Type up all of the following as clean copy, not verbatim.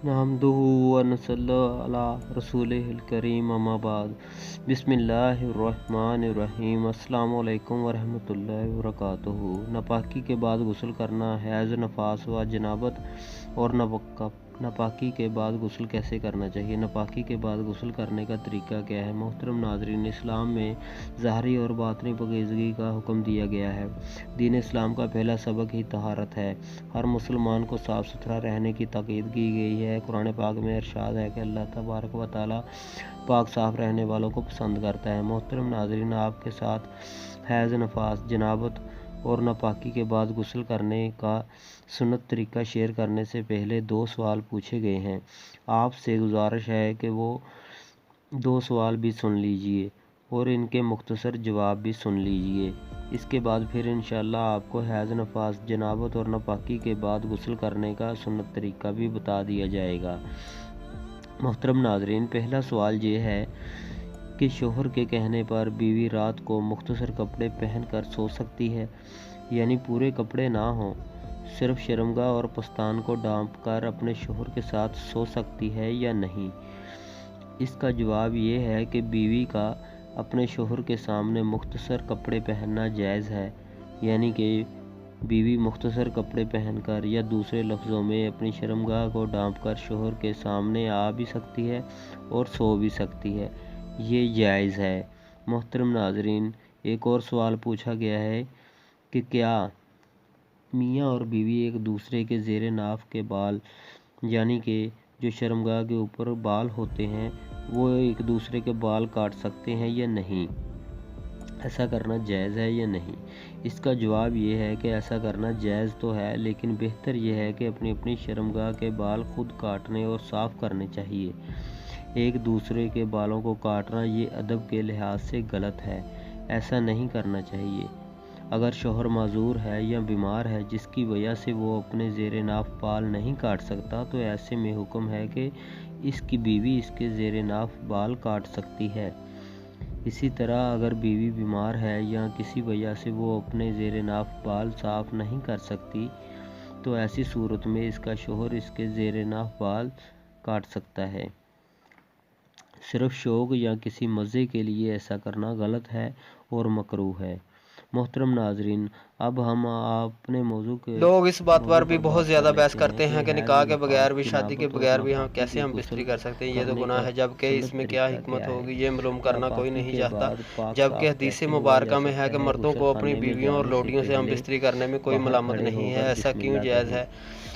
नहमदुहु व नसल्लु अला रसूलिहिल करीम अम्मा बाद बिस्मिल्लाहिर्रहमानिर्रहीम। अस्सलामु अलैकुम वरहमतुल्लाहि वबरकातुहू। नापाकी के बाद गुस्ल करना, हैज़, नफास व जनाबत और नापाकी के बाद गुस्ल कैसे करना चाहिए। नापाकी के बाद गुस्ल करने का तरीका क्या है। मोहतरम नाज़रीन, इस्लाम में ज़ाहरी और बातनी पाकीज़गी का हुक्म दिया गया है। दीन इस्लाम का पहला सबक ही तहारत है। हर मुसलमान को साफ़ सुथरा रहने की ताकीद की गई है। कुरान पाक में इरशाद है कि अल्लाह तबारक व तआला पाक साफ़ रहने वालों को पसंद करता है। मोहतरम नाज़रीन, आपके साथ हैज़, नफास, जनाबत और नापाकी के बाद गुस्ल करने का सुन्नत तरीका शेयर करने से पहले 2 सवाल पूछे गए हैं। आपसे गुजारिश है कि वो 2 सवाल भी सुन लीजिए और इनके मुख्तसर जवाब भी सुन लीजिए। इसके बाद फिर इंशाअल्लाह आपको हैज़, नफास, जनाबत और नापाकी के बाद गुस्ल करने का सुन्नत तरीका भी बता दिया जाएगा। मोहतरम नाज़रीन, पहला सवाल ये है कि शोहर के कहने पर बीवी रात को मुख्तसर कपड़े पहन कर सो सकती है, यानी पूरे कपड़े ना हों, सिर्फ शर्मगाह और पस्तान को ढांप कर अपने शोहर के साथ सो सकती है या नहीं। इसका जवाब ये है कि बीवी का अपने शोहर के सामने मुख्तसर कपड़े पहनना जायज़ है, यानी कि बीवी मुख्तसर कपड़े पहनकर या दूसरे लफ्ज़ों में अपनी शर्मगाह को ढांपकर शोहर के सामने आ भी सकती है और सो भी सकती है, ये जायज़ है। मोहतरम नाज़रीन, एक और सवाल पूछा गया है कि क्या मियाँ और बीवी एक दूसरे के ज़ेरे नाफ के बाल, यानी कि जो शर्मगाह के ऊपर बाल होते हैं, वो एक दूसरे के बाल काट सकते हैं या नहीं। ऐसा करना जायज़ है या नहीं। इसका जवाब ये है कि ऐसा करना जायज़ तो है, लेकिन बेहतर यह है कि अपनी अपनी शर्मगाह के बाल खुद काटने और साफ़ करने चाहिए। एक दूसरे के बालों को काटना ये अदब के लिहाज से गलत है, ऐसा नहीं करना चाहिए। अगर शोहर माजूर है या बीमार है जिसकी वजह से वो अपने ज़ेरे नाफ बाल नहीं काट सकता, तो ऐसे में हुक्म है कि इसकी बीवी इसके ज़ेरे नाफ बाल काट सकती है। इसी तरह अगर बीवी बीमार है या किसी वजह से वो अपने ज़ेरे नाफ बाल साफ़ नहीं कर सकती, तो ऐसी सूरत में इसका शोहर इसके ज़ेरे नाफ बाल काट सकता है। सिर्फ शौक़ या किसी मज़े के लिए ऐसा करना गलत है और मकरूह है। मोहतरम नाज़रीन, अब हम अपने मौजू के लोग इस बात पर भी बहुत बात ज़्यादा कर बहस लेते करते हैं कि हैज़, निकाह के नफास, बगैर भी, शादी के जनाबत और बगैर भी हम नापाकी कैसे के हम गुस्ल बिस्तरी कर सकते हैं, ये तो करने गुनाह का है। जबकि सुन्नत इसमें क्या तरीका हिकमत क्या है। होगी, ये मालूम करना कोई नापाकी नहीं के चाहता। बाद पाक जबकि साफ़ हदीस कैसे हुआ मुबारक जा में है सकता कि है। मर्दों गुस्ल को अपनी खाने में बीवियों और जाने से लोडियों से हम पहले बिस्तरी करने में कोई बाहर मलामत खड़े नहीं है। होकर ऐसा क्यों बिस्मिल्लाह जायज़ कहें। है।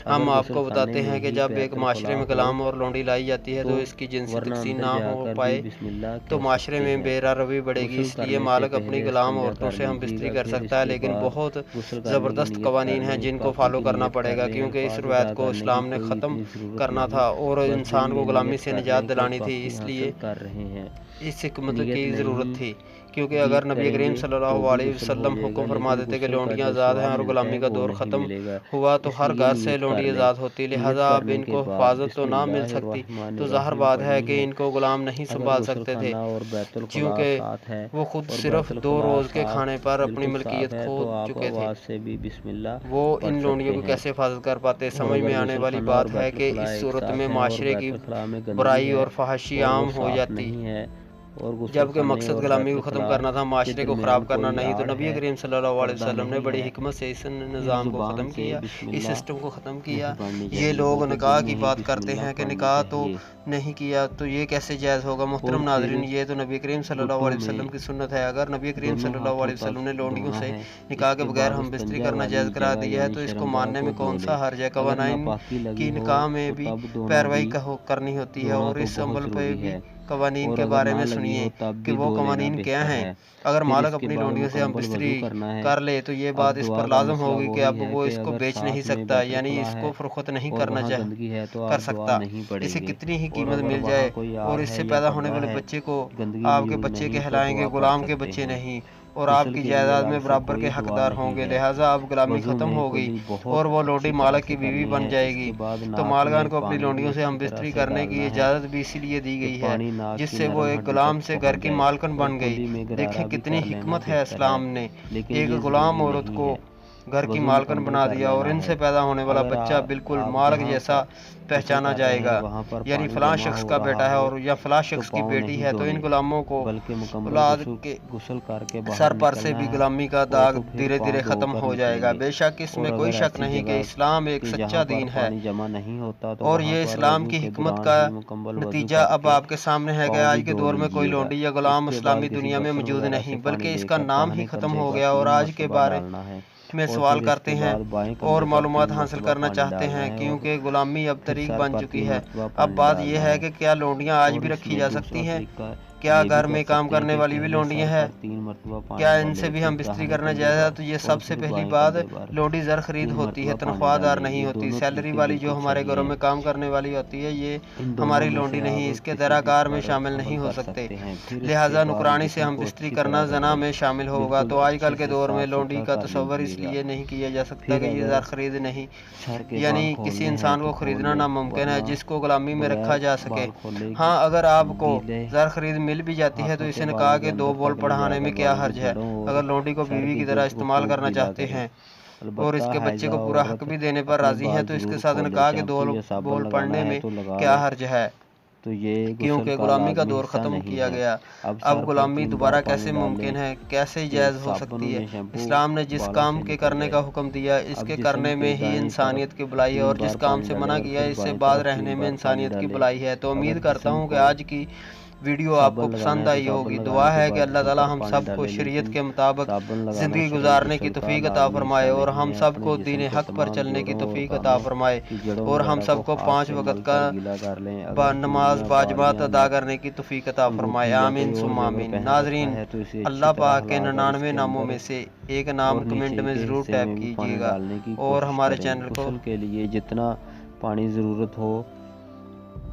अगर हम गुस्ल आपको खाने बताते में हैं कि ही जब एक बैतुल माशरे खला में हो गुलाम और लोंडी लाई जाती है तो, तो इसकी जिनसी वरना तकसीम अंदर ना हो जाकर भी पाए बिस्मिल्लाह तो कह माशरे सकते में हैं। बेरारवी बढ़ेगी। गुस्ल इसलिए करने से मालिक अपनी पहले गुलाम इस्तिंजा औरतों कर से हम बिस्तरी लीजिएगा, कर फिर सकता है, इसके लेकिन बाद बहुत गुस्ल करने की ज़बरदस्त नीयत कर कवानीन हैं लें। जिनको पाकी फॉलो की करना नीयत कर पड़ेगा, लें। क्योंकि इस अल्फाज रवायत अदा को करने की इस्लाम ने कोई ख़त्म इतनी ज़रूरत करना नहीं, था और बस दिल इंसान को में गुलामी नीयत से कर निजात लें कि दिलानी थी। पाकी हासिल इसलिए कर रहे हैं। इस हिकमत नीयत की ज़रूरत नहीं थी, क्योंकि भी अगर नबी करीम करेंगे सल्लल्लाहु तो भी अलैहि गुस्ल हो वसल्लम हुक्म जाएगा, फरमा लेकिन देते कि गुस्ल का लोंडियाँ जो आज़ाद हैं सवाब और मिलता ग़ुलामी है का वो दौर नहीं ख़त्म मिलेगा। हुआ तो हर इसलिए घर से नीयत कर लोंडी लें। आज़ाद होती, नीयत लिहाजा अब करने के इनको बाद हिफाजत तो ना मिल सकती। तो ज़ाहिर बिस्मिल्लाहिर्रहमानिर्रहीम बात है पढ़नी कि है। इनको ग़ुलाम नहीं अगर संभाल गुस्ल सकते थे, खाना और बैतुल खला क्योंकि साथ है वो खुद और सिर्फ बैतुल 2 खला रोज़ के साफ खाने पर अपनी बिल्कुल साफ मलकियत है, खो तो आप चुके थे। आवाज़ से भी बिस्मिल्लाह वो पढ़ इन लोंडियों सकते को हैं। कैसे हिफाजत कर पाते। और समझ में अगर आने गुस्ल वाली खाना और बात है बैतुल कि खला इस एक सूरत में साथ है और माशरे की बैतुल खला में गंदगी बुराई है और फहाशी और वो आम हो साफ जाती, नहीं है, और गुस्ल जबकि खाने मकसद और गुलामी को बैतुल ख़त्म खला करना था, के माशरे को दरमियान ख़राब करना कोई नहीं। तो आड़ नबी है, करीम सल्लल्लाहु अलैहि पर्दा वसल्लम ने नहीं बड़ी है। हिकमत से इस फिर निज़ाम को ज़ुबान ख़त्म से किया, इस बिस्मिल्लाह सिस्टम को ख़त्म नहीं किया। पढ़नी ये चाहिए, लोग बल्कि निकाह दिल की में ही बात करते बिस्मिल्लाह हैं कि पढ़नी निकाह तो चाहिए। नहीं किया तो ये कैसे जायज़ होगा। मोहतरम और फिर नाज़रीन, ये तो नबी करीम सल्लल्लाहु घुटनों अलैहि वसल्लम में की सुन्नत है। अगर नबी करीम दोनों सल्लल्लाहु हाथों अलैहि तक वसल्लम ने लोंडियों धोना से है। निकाह के इसके बगैर बाद हम बिस्तरी इस्तिंजा करना जायज़ वाली करार जगह दिया है, यानी तो इसको शर्मगाह मानने को में धो कौन सा लें। हर्ज है। अगर कवानीन नापाकी लगी की हो निकाह में तो भी तब धोना पैरवाई भी करनी होती है, धोना और तो इस बहुत अमल पे ज़रूरी भी है, कवानीन और के अगर बारे ना में लगी सुनिए हो तब कि भी वो धो लेना कवानीन क्या बेहतर हैं। है। अगर फिर मालिक इसके अपनी बाद लोंडियों से हम मुकम्मल बिस्तरी वज़ू करना है। कर ले तो ये अब बात इस पर दुआ का लाजम मसला होगी कि वही अब है वो कि इसको अगर बेच नहीं साथ में सकता, बैतुल यानी खला इसको है फ़रोख्त नहीं और करना वहाँ गंदगी है तो कर आप दुआ सकता। नहीं इसे पढ़ेंगे, कितनी ही और कीमत अगर मिल वहाँ जाए, कोई और आड़ इससे है या पैदा होने पर्दा वाले है, बच्चे को गंदगी आपके मौजूद बच्चे नहीं तो कहलाएंगे, दुआ पढ़ गुलाम के सकते बच्चे हैं। नहीं, और गुस्ल आपकी के लिए जायदाद अलग में से बराबर के कोई दुआ हकदार नहीं होंगे। है। लिहाजा अब गुलामी वज़ू ख़त्म में हो गई कुल्ली और बहुत वो लोंडी अच्छी तरह मालिक से की बीवी करनी बन है। जाएगी। इसके बाद तो नाक मालगान में को अपनी पानी भी लोंडियों से अच्छी हम तरह बिस्तरी से करने की डालना है इजाज़त भी इसीलिए दी कि गई है, पानी नाक की जिससे वो नरम एक हड्डी गुलाम तक से घर पहुंच की जाए, मालकन और बन गई। कुल्ली में देखिए गरारा भी कितनी कर लेना हिकमत है बेहतर इस्लाम है, ने, लेकिन एक ये गुलाम ज़रूरी औरत नहीं को है। घर की वजू मालकन मुकम्मल बना कर दिया और लेना इनसे है। पैदा होने वाला अगर बच्चा बिल्कुल आप मालक जहाँ जैसा गुसल पहचाना कर रहे हैं जाएगा, वहाँ पर यानी पानी फलां जमा शख्स हो का रहा बेटा है हो और या फलां तो शख्स की पाँव बेटी नहीं है, तो इन धोने, गुलामों को बल्कि मुकम्मल औलाद के गुसल करके बाहर सर पर से निकलना भी है, गुलामी का और दाग तो फिर धीरे धीरे पाँव ख़त्म धोकर हो जाएगा। निकलेंगे। बेशक इसमें और कोई अगर शक ऐसी नहीं कि जगह इस्लाम एक कि सच्चा जहाँ पर दीन है पानी जमा नहीं होता तो और वहाँ ये पर इस्लाम वजू की के हिकमत दौरान का ही मुकम्मल वजू नतीजा अब करके आपके सामने है कि पाँव आज भी के धो दौर में कोई लीजिएगा। लौंडी या गुलाम इसके बाद इस्लामी किसी दुनिया में बर्तन मौजूद वगैरह नहीं, से बल्कि पानी इसका लेकर नाम ही तहने ख़त्म हो कंधे पर गया। और 3 आज के मरतबा बारे डालना है, में और सवाल फिर करते इसके हैं बाद बाएं और कंधे पर 3 मालूमात हासिल मरतबा करना पानी चाहते डालना हैं, है, और क्योंकि गुलामी अब फिर तरीक सर बन पर चुकी 3 है। मरतबा अब पानी बात डालना यह है है। कि क्या लौंडियाँ आज और भी रखी इसमें जा दूसरा सकती हैं? तरीका क्या ये भी घर कर में काम सकते हैं करने कि वाली भी पहले लौंडियाँ सर हैं? पर 3 मरतबा क्या पानी इनसे डालें, भी फिर हम बिस्तरी दाहिने करना कंधे जायज़ है? पर तो ये और सबसे फिर पहली बाएं बात, कंधे पर लौंडी ज़र खरीद 3 होती है, मरतबा पानी तनख्वाहदार डालें। नहीं ये होती। दोनों सैलरी तरीके वाली जो बिल्कुल हमारे सही घरों हैं। में काम करने वाली होती है, ये इन दोनों हमारी में लौंडी से नहीं, आप इसके किसी भी दराकार में पर शामिल नहीं अमल हो कर सकते। सकते हैं। फिर इसके लिहाजा बाद नुकरानी से जिस्म हम को बिस्तरी अच्छी करना तरह जना रगड़ें, में शामिल होगा। बिल्कुल तो आजकल अच्छे के से दौर में साफ़ लौंडी सुथरा का कर तस्वर लीजिएगा। इसलिए नहीं किया जा सकता फिर कि ये ज़र अगर खरीद नहीं, सर के बाल यानी किसी खोलने हैं इंसान तो को खोल खरीदना लें, नामुमकिन है वरना जिसको गुलामी में रखा बगैर जा सके। बाल खोले हाँ, अगर आपको गीले ज़र खरीद मिल भी जाती है तो हाथों से इसे निकाह बालों के के 2 अंदर बोल तक ले पढ़ाने में जाकर क्या बालों की हर्ज है, जड़ों और अगर लौंडी को सर बीवी की की तरह जल्द को इस्तेमाल खूब करना गीला चाहते करें। हैं और अलबत्ता इसके बच्चे हैज़ा को पूरा हक औरत भी देने पर अपने राज़ी हैं, बाल तो इसके ज़रूर साथ खोले। निकाह के शैम्पू 2 या साबुन बोल लगाना पढ़ने है में तो लगा क्या लें, हर्ज है, तो ये गुस्ल क्योंकि का गुलामी का लाजमी दौर हिस्सा ख़त्म नहीं किया है। गया। अब अब सर पर गुलामी 3 बार दोबारा पानी कैसे डाल मुमकिन लें, है, कैसे फिर जायज़ हो साबुन सकती है? या शैम्पू इस्लाम ने जिस बालों काम से के निकल करने का जाए। हुक्म दिया, अब इसके जिस्म करने में के ही दाईं इंसानियत तरफ की भलाई है, 3 और जिस बार काम पानी से डालें मना और किया है फिर इससे बाएं बाद तरफ रहने 3 में बार पानी इंसानियत की डालें। भलाई है। तो अगर उम्मीद करता जिस्म हूँ कि को आज की वीडियो आपको साबुन लगाना पसंद है तो आई साबुन होगी। दुआ लगाने के है कि बाद अल्लाह मुँह ताला पर हम पानी सबको डालें, शरीयत लेकिन के मुताबिक साबुन लगाना ज़िंदगी शरई गुजारने की गुस्ल का तौफीक अता लाजमी हिस्सा फरमाए और नहीं हम है। अपने सबको जिस्म दीन के हक पर तमाम चलने की जोड़ों और तौफीक अता कानों फरमाए की जड़ों और हम वगैरह को सबको हाथ 5 से वक़्त मल का कर गीला कर लें। अगर नमाज चूड़ियाँ, वाजिबात बालियाँ, अदा करने की तौफीक अता फरमाए। अंगूठी या कोई आमीन और सुम्मा जेवर आमीन। पहन रखा नाज़रीन, है तो इसे अच्छी अल्लाह तरह पाक के हिलाकर 99 इसके नामों अंदर में से एक नाम और कमेंट नीचे में के ज़रूर हिस्से टैप में भी पानी कीजिएगा डालने की और कोशिश हमारे करें। चैनल को गुस्ल के लिए जितना पानी ज़रूरत हो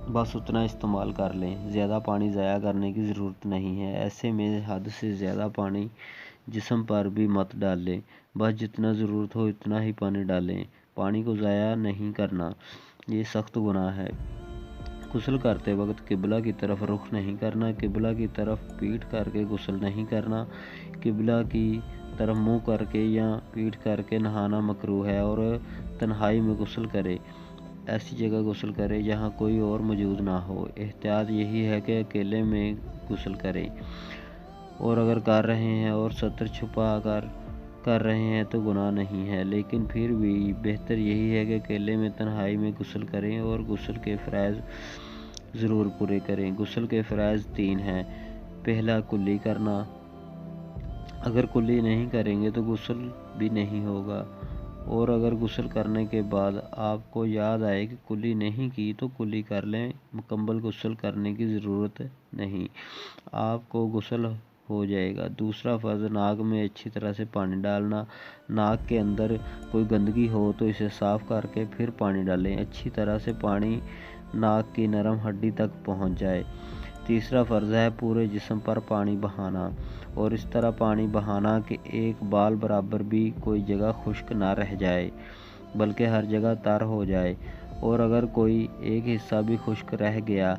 बस उतना इस्तेमाल कर लें, ज़्यादा पानी ज़ाया करने की ज़रूरत नहीं है। ऐसे में हद से ज़्यादा पानी जिस्म पर भी मत डालें, बस जितना ज़रूरत हो उतना ही पानी डालें। पानी को ज़ाया नहीं करना, ये सख्त गुनाह है। गुस्ल करते वक्त किबला की तरफ रुख नहीं करना, किबला की तरफ पीठ करके गुस्ल नहीं करना। किबला की तरफ मुंह करके या पीठ करके नहाना मकरूह है और तन्हाई में गुस्ल करे। ऐसी जगह गुस्ल करें जहाँ कोई और मौजूद ना हो। एहतियात यही है कि अकेले में गुस्ल करें, और अगर कर रहे हैं और सतर छुपा कर रहे हैं तो गुनाह नहीं है, लेकिन फिर भी बेहतर यही है कि अकेले में तन्हाई में गुस्ल करें और गुस्ल के फ़राइज़ ज़रूर पूरे करें। गुस्ल के फ़राइज़ 3 हैं। पहला, कुल्ली करना। अगर कुल्ली नहीं करेंगे तो गुस्ल भी नहीं होगा, और अगर गुस्ल करने के बाद आपको याद आए कि कुल्ली नहीं की तो कुल्ली कर लें, मुकम्मल गुस्ल करने की ज़रूरत नहीं, आपको गुस्ल हो जाएगा। दूसरा फ़र्ज़, नाक में अच्छी तरह से पानी डालना। नाक के अंदर कोई गंदगी हो तो इसे साफ़ करके फिर पानी डालें, अच्छी तरह से पानी नाक की नरम हड्डी तक पहुंच जाए। तीसरा फ़र्ज़ है पूरे जिस्म पर पानी बहाना, और इस तरह पानी बहाना कि एक बाल बराबर भी कोई जगह खुश्क ना रह जाए, बल्कि हर जगह तर हो जाए। और अगर कोई एक हिस्सा भी खुश्क रह गया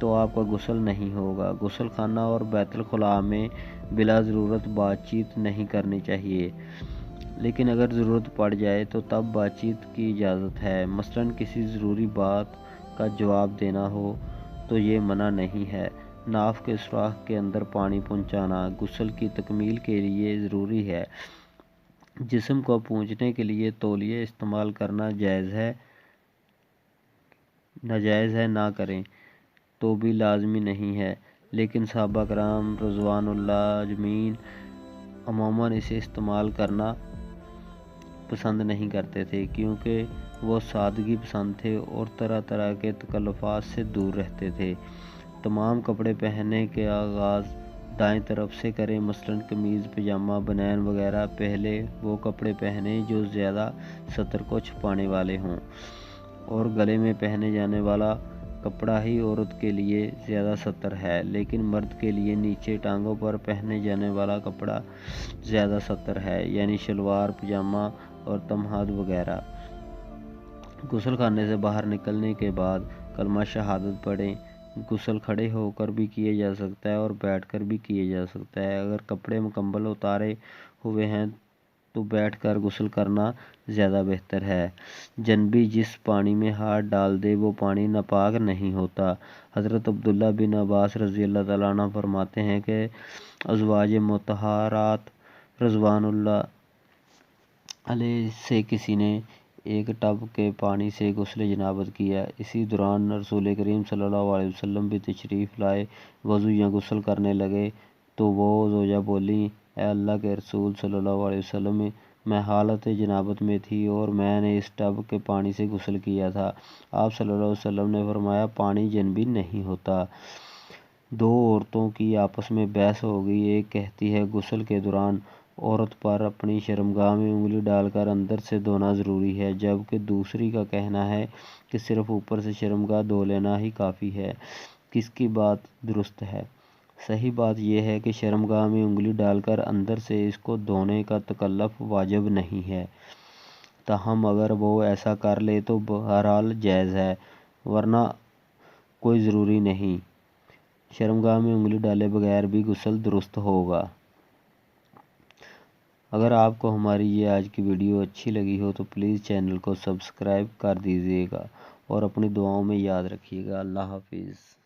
तो आपका गुस्ल नहीं होगा। गुस्ल खाना और बैतुल खुला में बिला ज़रूरत बातचीत नहीं करनी चाहिए, लेकिन अगर ज़रूरत पड़ जाए तो तब बातचीत की इजाज़त है। मसलन किसी ज़रूरी बात का जवाब देना हो तो ये मना नहीं है। नाफ के सुराख के अंदर पानी पहुंचाना गुस्ल की तकमील के लिए ज़रूरी है। जिस्म को पूंछने के लिए तौलिया इस्तेमाल करना नाजायज़ है, ना करें तो भी लाजमी नहीं है, लेकिन सहाबा कराम रज़वानुल्लाह अजमीन अमूमन इसे इस्तेमाल करना पसंद नहीं करते थे, क्योंकि वो सादगी पसंद थे और तरह तरह के तकल्लुफ़ात से दूर रहते थे। तमाम कपड़े पहनने के आगाज़ दाएं तरफ से करें, मसलन कमीज़, पजामा, बनैन वगैरह। पहले वो कपड़े पहने जो ज़्यादा सतर को छुपाने वाले हों, और गले में पहने जाने वाला कपड़ा ही औरत के लिए ज़्यादा सतर है, लेकिन मर्द के लिए नीचे टांगों पर पहने जाने वाला कपड़ा ज़्यादा सतर है, यानी शलवार, पजामा और तमहाद वगैरह। गुस्ल खाने से बाहर निकलने के बाद कलमा शहादत पढ़ें। गुस्ल खड़े होकर भी किया जा सकता है और बैठकर भी किया जा सकता है। अगर कपड़े मुकम्मल उतारे हुए हैं تو بیٹھ کر غسل کرنا زیادہ بہتر ہے۔ جنبی جس پانی میں ہاتھ ڈال دے وہ پانی ناپاک نہیں ہوتا۔ حضرت عبداللہ بن عباس رضی اللہ تعالیٰ عنہ فرماتے ہیں کہ ازواج مطہرات رضوان اللہ علیہ سے کسی نے ایک ٹب کے پانی سے غسل جنابت کیا۔ اسی دوران رسول کریم صلی اللہ علیہ وسلم بھی تشریف لائے، وضو یا غسل کرنے لگے تو وہ زوجہ بولیں، اے اللہ کے رسول صلی اللہ علیہ وسلم، میں حالت جنابت میں تھی اور میں نے اس ٹب کے پانی سے غسل کیا تھا۔ آپ صلی اللہ علیہ وسلم نے فرمایا، پانی جنبی نہیں ہوتا۔ دو عورتوں کی آپس میں بحث ہو گئی۔ ایک کہتی ہے غسل کے دوران عورت پر اپنی شرمگاہ میں انگلی ڈال کر اندر سے دھونا ضروری ہے، جبکہ دوسری کا کہنا ہے کہ صرف اوپر سے شرمگاہ دھو لینا ہی کافی ہے۔ کس کی بات درست ہے؟ صحیح بات یہ ہے کہ شرمگاہ میں انگلی ڈال کر اندر سے اس کو دھونے کا تکلف واجب نہیں ہے، تاہم اگر وہ ایسا کر لے تو بہرحال جائز ہے، ورنہ کوئی ضروری نہیں۔ شرمگاہ میں انگلی ڈالے بغیر بھی غسل درست ہوگا۔ اگر آپ کو ہماری یہ آج کی ویڈیو اچھی لگی ہو تو پلیز چینل کو سبسکرائب کر دیجیے گا اور اپنی دعاؤں میں یاد رکھیے گا۔ اللہ حافظ۔